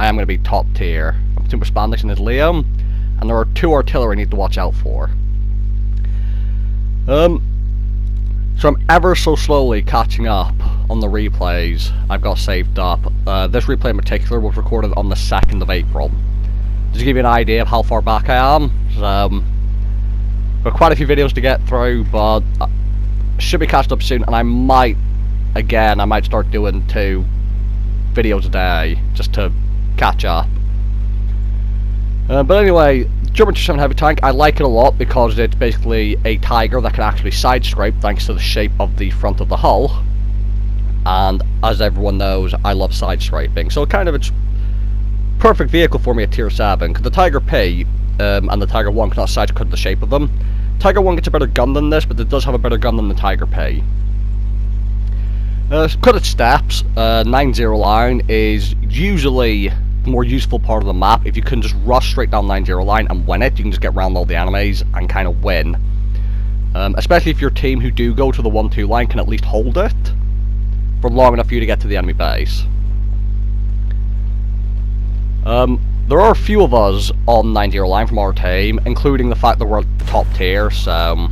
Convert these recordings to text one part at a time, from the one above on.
I am going to be top tier. Super Spandex and his Liam, and there are 2 artillery I need to watch out for. So I'm ever so slowly catching up on the replays I've got saved up. This replay in particular was recorded on the 2nd of April. Just to give you an idea of how far back I am. Got quite a few videos to get through, but should be catched up soon, and I might start doing 2 videos a day just to catch up. But anyway, German 27 heavy tank, I like it a lot because it's basically a Tiger that can actually side scrape thanks to the shape of the front of the hull. And as everyone knows, I love side scraping, so it's perfect vehicle for me at tier 7, because the Tiger P and the Tiger 1 cannot side scrape the shape of them. Tiger 1 gets a better gun than this, but it does have a better gun than the Tiger P. Cut its steps, 9-0 line is usually the more useful part of the map. If you can just rush straight down 9-0 line and win it, you can just get around all the enemies and kind of win. Especially if your team who do go to the 1-2 line can at least hold it for long enough for you to get to the enemy base. There are a few of us on 9-0 line from our team, including the fact that we're top tier, so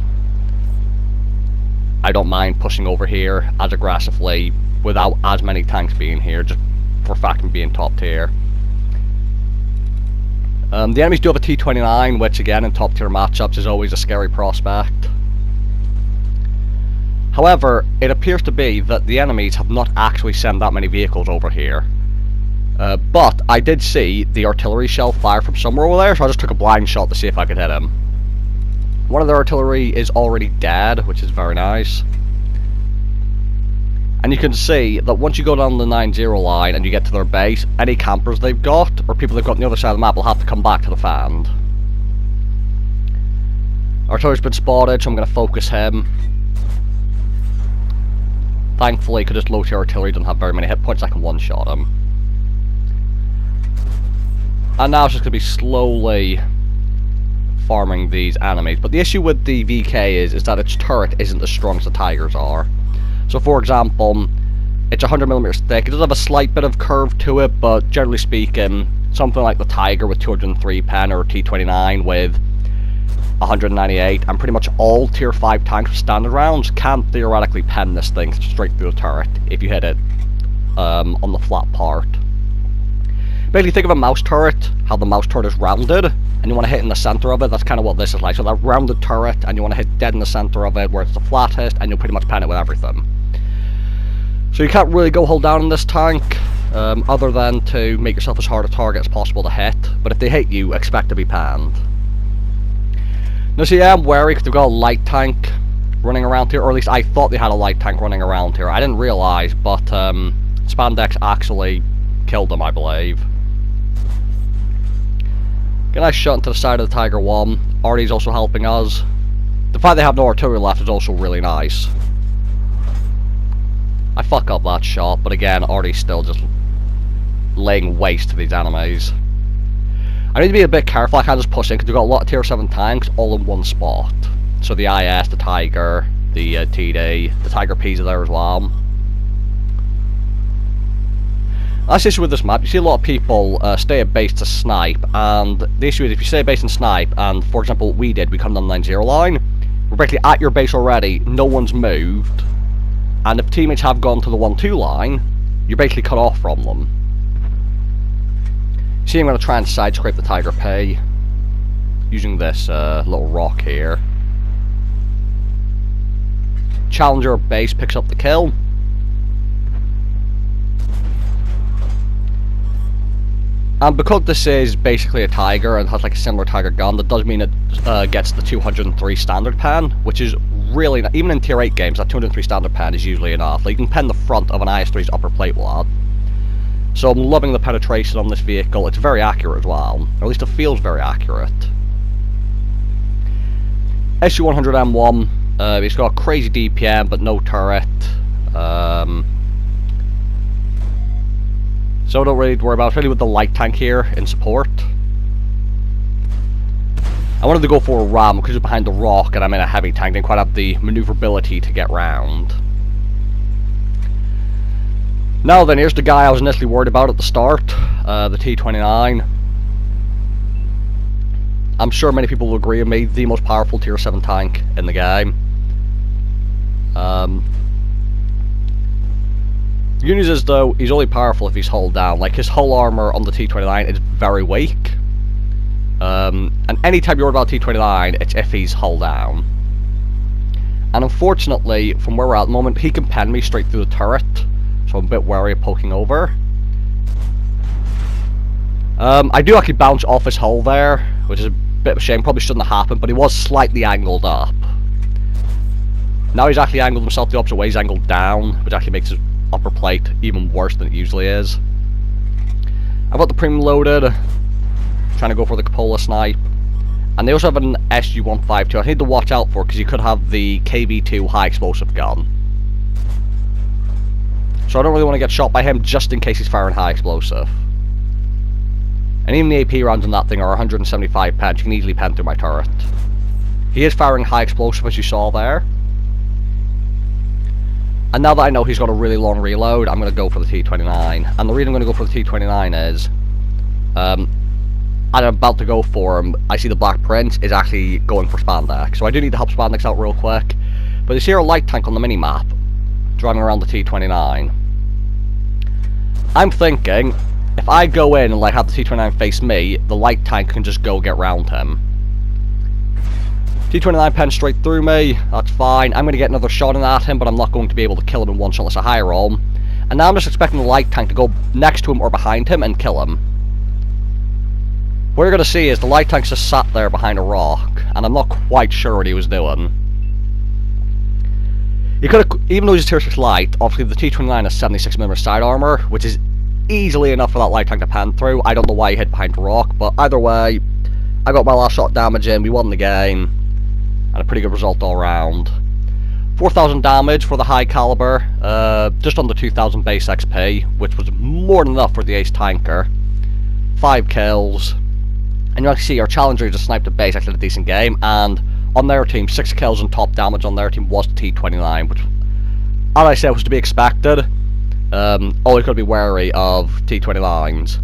I don't mind pushing over here as aggressively without as many tanks being here, just for fact of being top tier. The enemies do have a T-29, which again in top tier matchups is always a scary prospect. However, it appears to be that the enemies have not actually sent that many vehicles over here. But I did see the artillery shell fire from somewhere over there, so I just took a blind shot to see if I could hit him. One of their artillery is already dead, which is very nice. And you can see that once you go down the 9-0 line and you get to their base, any campers they've got, or people they've got on the other side of the map, will have to come back to the fan. Artillery's been spotted, so I'm going to focus him. Thankfully, because this low tier artillery doesn't have very many hit points, I can one-shot him. And now it's just going to be slowly farming these enemies. But the issue with the VK is that its turret isn't as strong as the Tigers are. So for example, it's 100mm thick. It does have a slight bit of curve to it, but generally speaking, something like the Tiger with 203 pen or T-29 with 198, and pretty much all tier 5 tanks with standard rounds can theoretically pen this thing straight through the turret if you hit it on the flat part. Basically think of a mouse turret, how the mouse turret is rounded, and you want to hit in the center of it. That's kind of what this is like. So that rounded turret, and you want to hit dead in the center of it where it's the flattest, and you'll pretty much pen it with everything. So you can't really go hold down in this tank, other than to make yourself as hard a target as possible to hit. But if they hit you, expect to be panned. Now see, I am wary because they've got a light tank running around here, or at least I thought they had a light tank running around here. I didn't realise, but Spandex actually killed them, I believe. Get a nice shot into the side of the Tiger 1. Artie's also helping us. The fact they have no artillery left is also really nice. I fuck up that shot, but again, Artie's still just laying waste to these enemies. I need to be a bit careful. I can't just push in because we've got a lot of tier 7 tanks all in one spot. So the IS, the Tiger, the TD, the Tiger Ps are there as well. That's the issue with this map. You see a lot of people stay at base to snipe, and the issue is if you stay at base and snipe, and for example what we did, we come down the 9-0 line, we're basically at your base already, no one's moved, and if teammates have gone to the 1-2 line, you're basically cut off from them. See, I'm going to try and side scrape the Tiger P using this little rock here. Challenger base picks up the kill. And because this is basically a Tiger and has like a similar Tiger gun, that does mean it gets the 203 standard pen, which is really not, even in tier 8 games, that 203 standard pen is usually enough. Like you can pen the front of an IS-3's upper plate with that. So I'm loving the penetration on this vehicle. It's very accurate as well, or at least it feels very accurate. SU-100M1, it's got a crazy DPM but no turret. So don't really worry about it. It's really with the light tank here in support. I wanted to go for a ram because it's behind the rock and I'm in a heavy tank. Didn't quite have the maneuverability to get round. Now then, here's the guy I was initially worried about at the start, the T-29. I'm sure many people will agree with me, the most powerful tier 7 tank in the game. The good news is though, he's only powerful if he's hull down. Like, his hull armor on the T-29 is very weak. And anytime you're worried about T-29, it's if he's hull down. And unfortunately, from where we're at the moment, he can pen me straight through the turret. So I'm a bit wary of poking over. I do actually bounce off his hull there, which is a bit of a shame. Probably shouldn't have happened, but he was slightly angled up. Now he's actually angled himself the opposite way. He's angled down, which actually makes his upper plate even worse than it usually is. I've got the premium loaded, trying to go for the cupola snipe. And they also have an SU-152. I need to watch out for because you could have the KV-2 high explosive gun. So I don't really want to get shot by him just in case he's firing high explosive. And even the AP rounds on that thing are 175 pens. You can easily pen through my turret. He is firing high explosive, as you saw there. And now that I know he's got a really long reload, I'm going to go for the T-29. And the reason I'm going to go for the T-29 is, I'm about to go for him. I see the Black Prince is actually going for Spandex. So I do need to help Spandex out real quick. But you see a light tank on the mini-map, driving around the T-29. I'm thinking, if I go in and like have the T-29 face me, the light tank can just go get round him. T-29 pen straight through me, that's fine. I'm going to get another shot in at him, but I'm not going to be able to kill him in one shot unless I high roll. And now I'm just expecting the light tank to go next to him or behind him and kill him. What you're going to see is the light tank's just sat there behind a rock, and I'm not quite sure what he was doing. He could have, even though he's a tier 6 light, obviously the T-29 has 76mm side armor, which is easily enough for that light tank to pan through. I don't know why he hid behind the rock, but either way, I got my last shot damage in, we won the game, and a pretty good result all round. 4,000 damage for the high caliber, just under 2,000 base XP, which was more than enough for the ace tanker. 5 kills, and you actually see our challenger just sniped a base, actually had a decent game, and on their team, 6 kills and top damage on their team was the T-29, which, as I said, was to be expected. Always got to be wary of T-29s.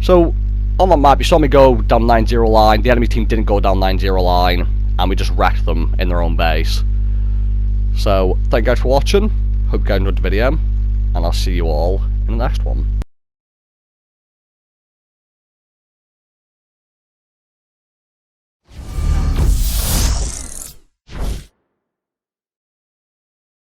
So, on the map, you saw me go down 9-0 line, the enemy team didn't go down 9-0 line, and we just wrecked them in their own base. So, thank you guys for watching, hope you guys enjoyed the video, and I'll see you all in the next one.